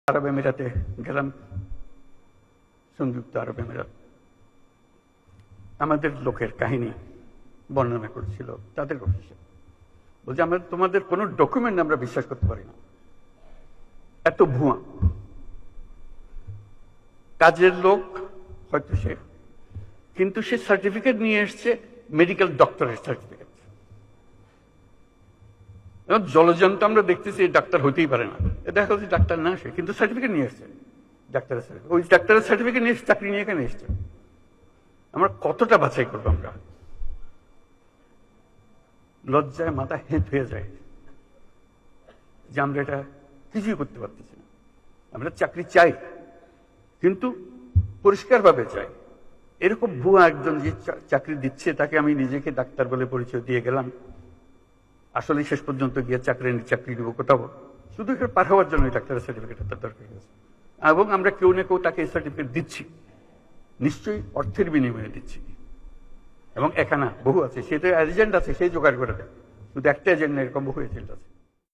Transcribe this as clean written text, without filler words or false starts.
আরব আমিরাতে গেলাম, সংযুক্ত আরব আমিরাত। আমাদের লোকের কাহিনী বর্ণনা করেছিল তাদের অফিসে, বলছে আমরা তোমাদের কোনো ডকুমেন্ট আমরা বিশ্বাস করতে পারি না, এত ভুয়া। কাজের লোক হয়তো সে, কিন্তু সে সার্টিফিকেট নিয়ে এসছে মেডিকেল ডক্টরের সার্টিফিকেট। জলজন্ত আমরা দেখতেছি ডাক্তার হইতেই পারে না, দেখা যাচ্ছে ডাক্তার না সে, কিন্তু সার্টিফিকেট নিয়ে এসছে ডাক্তারের সার্টিফিকেট। ওই ডাক্তারের সার্টিফিকেট নিয়ে চাকরি নিয়ে এখানে এসছে। আমরা কতটা বাছাই করবো? আমরা লজ্জায় মাথা হেঁট হয়ে যায় যে আমরা এটা কিছুই করতে পারতেছি না। আমরা চাকরি চাই, কিন্তু পরিষ্কারভাবে চাই। এরকম ভুয়া একজন যে চাকরি দিচ্ছে তাকে আমি নিজেকে ডাক্তার বলে পরিচয় দিয়ে গেলাম, আসলে শেষ পর্যন্ত গিয়ে চাকরি দিব কোথাও, শুধু এখানে পার হওয়ার জন্য ডাক্তারের সার্টিফিকেট তার দরকার হয়েছে। এবং আমরা কেউ না কেউ তাকে এই সার্টিফিকেট দিচ্ছি, নিশ্চয়ই অর্থের বিনিময়ে দিচ্ছি। এবং এখানে বহু আছে, সেটা এজেন্ট আছে, সেই জোগাড় করে দেয়। শুধু একটা এজেন্ট না, এরকম বহু এজেন্ট আছে।